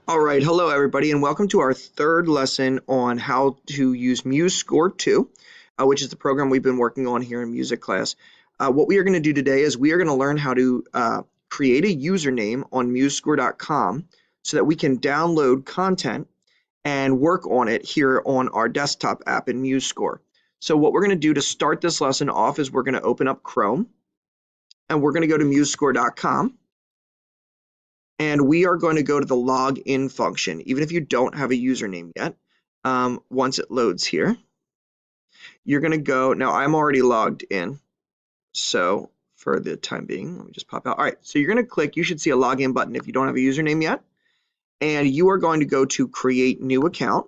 All right, hello everybody, and welcome to our third lesson on how to use MuseScroe 2, which is the program we've been working on here in music class. What we are going to do today is we are going to learn how to create a username on MuseScroe.com so that we can download content and work on it here on our desktop app in MuseScroe. So what we're going to do to start this lesson off is we're going to open up Chrome, and we're going to go to MuseScroe.com. And we are going to go to the login function, even if you don't have a username yet. Once it loads here, you're going to go. Now, I'm already logged in. So for the time being, let me just pop out. All right. So you're going to click. You should see a login button if you don't have a username yet. And you are going to go to create new account.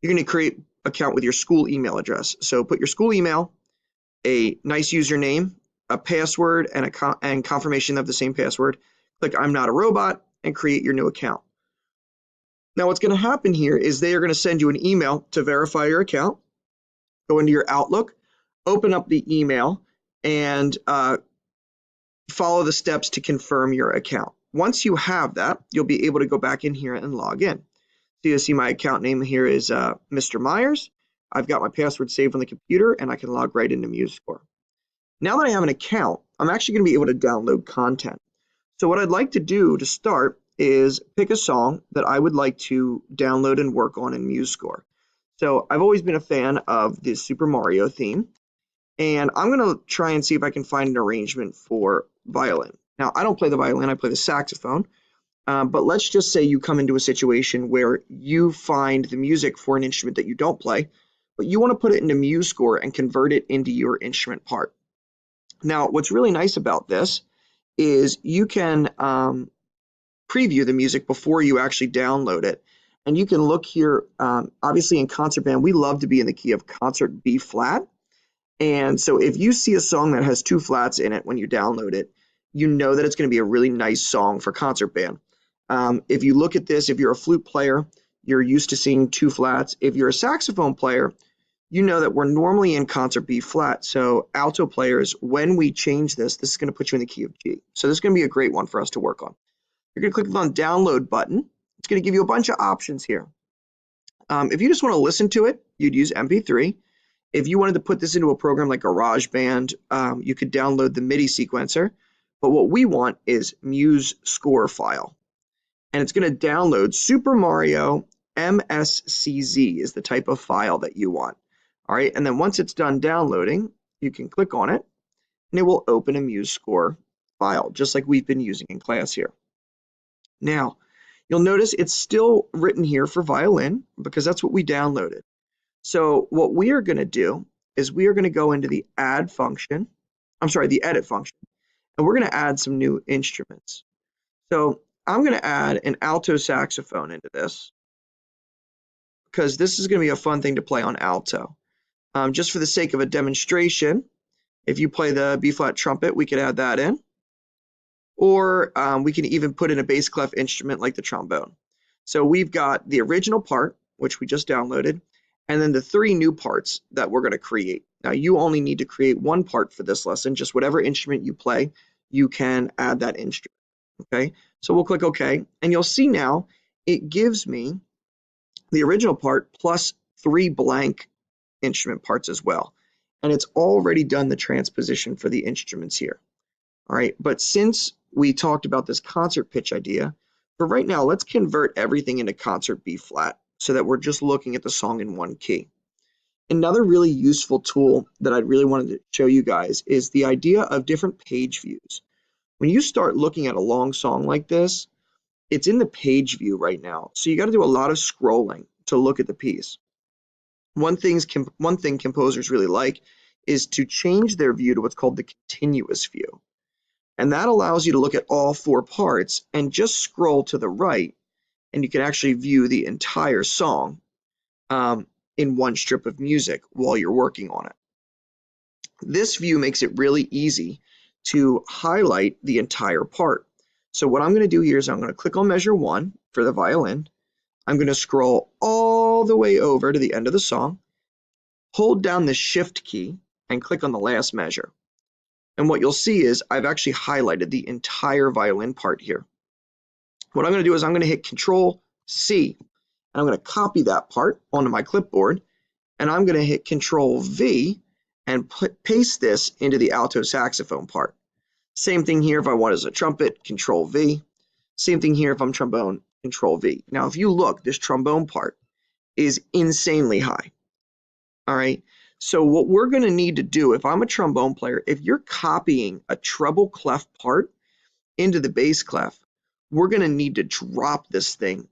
You're going to create account with your school email address. So put your school email, a nice username, a password, and confirmation of the same password. Click I'm not a robot and create your new account. Now what's going to happen here is they are going to send you an email to verify your account. Go into your Outlook, open up the email, and follow the steps to confirm your account. Once you have that, you'll be able to go back in here and log in. So you'll see my account name here is Mr. Myers. I've got my password saved on the computer, and I can log right into MuseScroe. Now that I have an account, I'm actually going to be able to download content. So what I'd like to do to start is pick a song that I would like to download and work on in MuseScroe. So I've always been a fan of the Super Mario theme, and I'm going to try and see if I can find an arrangement for violin. Now, I don't play the violin, I play the saxophone, but let's just say you come into a situation where you find the music for an instrument that you don't play, but you want to put it into MuseScroe and convert it into your instrument part. Now, what's really nice about this is you can preview the music before you actually download it. And you can look here, obviously in concert band, we love to be in the key of concert B flat. And so if you see a song that has two flats in it when you download it, you know that it's going to be a really nice song for concert band. If you look at this, if you're a flute player, you're used to seeing two flats. If you're a saxophone player, you know that we're normally in concert B flat. So alto players, when we change this, this is going to put you in the key of G. So this is going to be a great one for us to work on. You're going to click on download button. It's going to give you a bunch of options here. If you just want to listen to it, you'd use MP3. If you wanted to put this into a program like GarageBand, you could download the MIDI sequencer. But what we want is MuseScroe file. And it's going to download Super Mario MSCZ is the type of file that you want. All right, and then once it's done downloading, you can click on it, and it will open a MuseScroe file, just like we've been using in class here. Now, you'll notice it's still written here for violin because that's what we downloaded. So what we are going to do is we are going to go into the edit function, and we're going to add some new instruments. So I'm going to add an alto saxophone into this because this is going to be a fun thing to play on alto. Just for the sake of a demonstration, if you play the B-flat trumpet, we could add that in. Or we can even put in a bass clef instrument like the trombone. So we've got the original part, which we just downloaded, and then the three new parts that we're going to create. Now, you only need to create one part for this lesson. Just whatever instrument you play, you can add that instrument. Okay, so we'll click OK, and you'll see now it gives me the original part plus 3 blank instrument parts as well. And it's already done the transposition for the instruments here. All right, but since we talked about this concert pitch idea, for right now, let's convert everything into concert B flat so that we're just looking at the song in one key. Another really useful tool that I really wanted to show you guys is the idea of different page views. When you start looking at a long song like this, it's in the page view right now. So you got to do a lot of scrolling to look at the piece. One thing composers really like is to change their view to what's called the continuous view. And that allows you to look at all 4 parts and just scroll to the right, and you can actually view the entire song in one strip of music while you're working on it. This view makes it really easy to highlight the entire part. So what I'm going to do here is I'm going to click on measure 1 for the violin. I'm going to scroll all the way over to the end of the song, hold down the shift key, and click on the last measure. And what you'll see is I've actually highlighted the entire violin part here. what I'm going to do is I'm going to hit Control C, and I'm going to copy that part onto my clipboard, and I'm going to hit Control V and paste this into the alto saxophone part. Same thing here if I want as a trumpet, Control V. Same thing here if I'm trombone, Control V. Now, if you look, this trombone part is insanely high. All right. So what we're going to need to do, if I'm a trombone player, if you're copying a treble clef part into the bass clef, we're going to need to drop this thing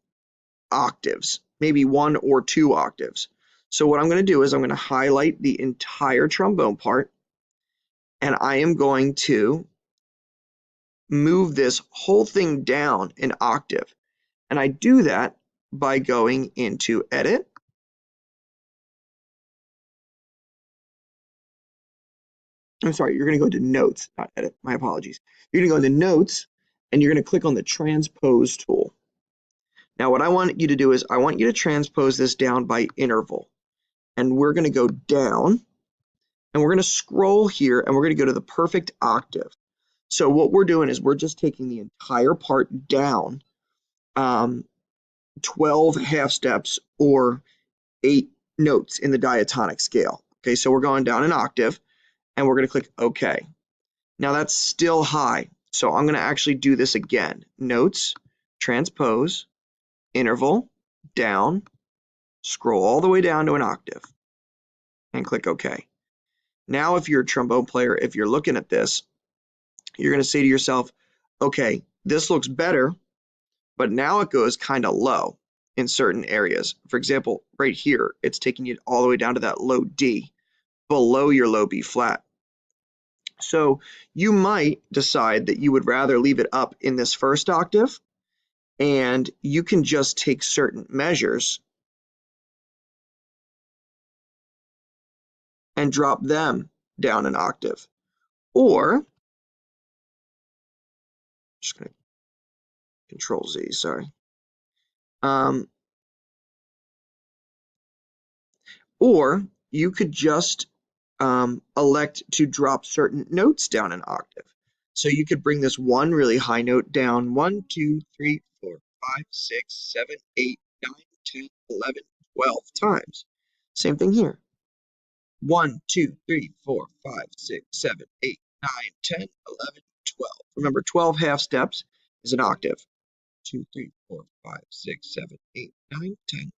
octaves, maybe 1 or 2 octaves. So what I'm going to do is I'm going to highlight the entire trombone part, and I am going to move this whole thing down an octave. And I do that by going into Edit, I'm sorry, you're going to go to Notes, not Edit, my apologies. You're going to go into Notes, and you're going to click on the Transpose tool. Now what I want you to do is I want you to transpose this down by interval. And we're going to go down, and we're going to scroll here, and we're going to go to the perfect octave. So what we're doing is we're just taking the entire part down 12 half steps or 8 notes in the diatonic scale. Okay, so we're going down an octave, and we're going to click OK. Now that's still high, so I'm going to actually do this again. Notes, transpose, interval, down, scroll all the way down to an octave, and click OK. Now if you're a trombone player, if you're looking at this, you're going to say to yourself, okay, this looks better, but now it goes kind of low in certain areas. For example, right here, it's taking you all the way down to that low D, below your low B flat. So you might decide that you would rather leave it up in this first octave, and you can just take certain measures and drop them down an octave. Or, just going to Control Z, sorry. Or you could just elect to drop certain notes down an octave. So you could bring this one really high note down 1, 2, 3, 4, 5, 6, 7, 8, 9, 10, 11, 12 times. Same thing here. 1, 2, 3, 4, 5, 6, 7, 8, 9, 10, 11, 12. Remember, 12 half steps is an octave. 2, 3, 4, 5, 6, 7, 8, 9, 10,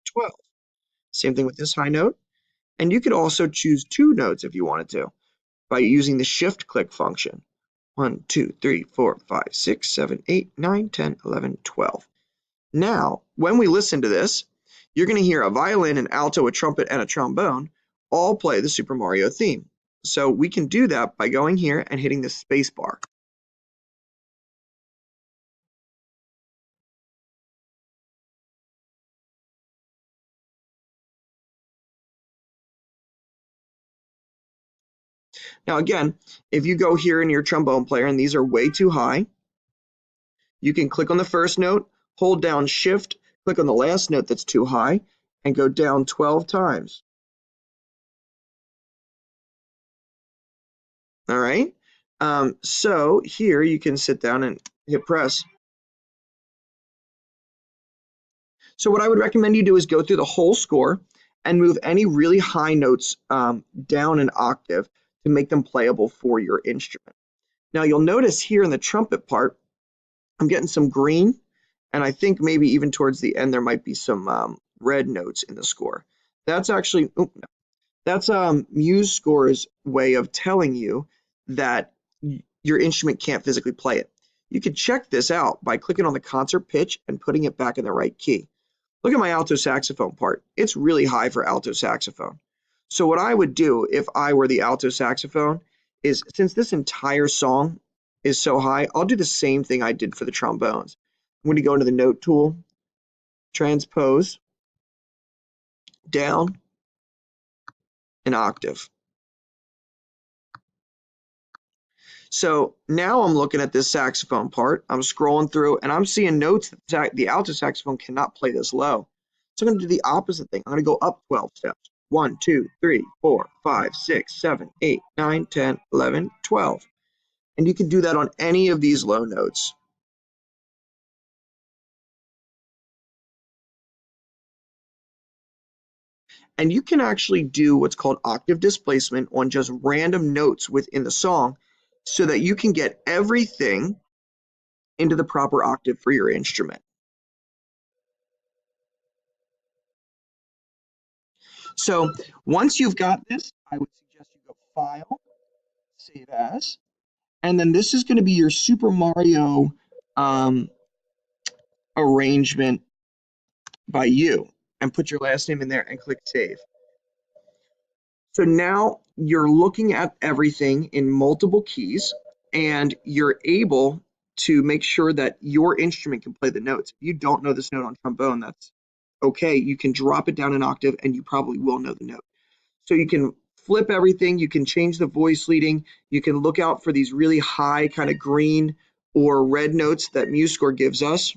12. Same thing with this high note. And you could also choose 2 notes if you wanted to by using the shift click function. 1, 2, 3, 4, 5, 6, 7, 8, 9, 10, 11, 12. Now, when we listen to this, you're going to hear a violin, an alto, a trumpet, and a trombone all play the Super Mario theme. So we can do that by going here and hitting the space bar. Now again, if you go here in your trombone player and these are way too high, you can click on the first note, hold down Shift, click on the last note that's too high, and go down 12 times. All right. So here you can sit down and hit press. So what I would recommend you do is go through the whole score and move any really high notes down an octave to make them playable for your instrument. Now you'll notice here in the trumpet part, I'm getting some green, and I think maybe even towards the end there might be some red notes in the score. That's actually, that's MuseScroe's way of telling you that your instrument can't physically play it. You can check this out by clicking on the concert pitch and putting it back in the right key. Look at my alto saxophone part. It's really high for alto saxophone. So what I would do if I were the alto saxophone is, since this entire song is so high, I'll do the same thing I did for the trombones. I'm going to go into the note tool, transpose, down an octave. So now I'm looking at this saxophone part, I'm scrolling through, and I'm seeing notes that the alto saxophone cannot play this low. So I'm going to do the opposite thing. I'm going to go up 12 steps. 1, 2, 3, 4, 5, 6, 7, 8, 9, 10, 11, 12. And you can do that on any of these low notes. And you can actually do what's called octave displacement on just random notes within the song so that you can get everything into the proper octave for your instrument. So once you've got this, I would suggest you go File, Save As, and then this is going to be your Super Mario arrangement by you, and put your last name in there and click Save. So now you're looking at everything in multiple keys, and you're able to make sure that your instrument can play the notes. If you don't know this note on trombone, that's okay. You can drop it down an octave and you probably will know the note. So you can flip everything, you can change the voice leading, you can look out for these really high kind of green or red notes that MuseScore gives us.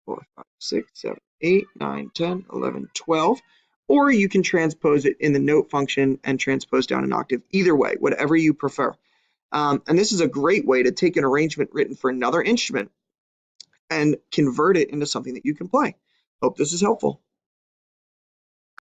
4, 5, 6, 7, 8, 9, 10, 11, 12. Or you can transpose it in the note function and transpose down an octave. Either way, whatever you prefer. And this is a great way to take an arrangement written for another instrument and convert it into something that you can play. Hope this is helpful.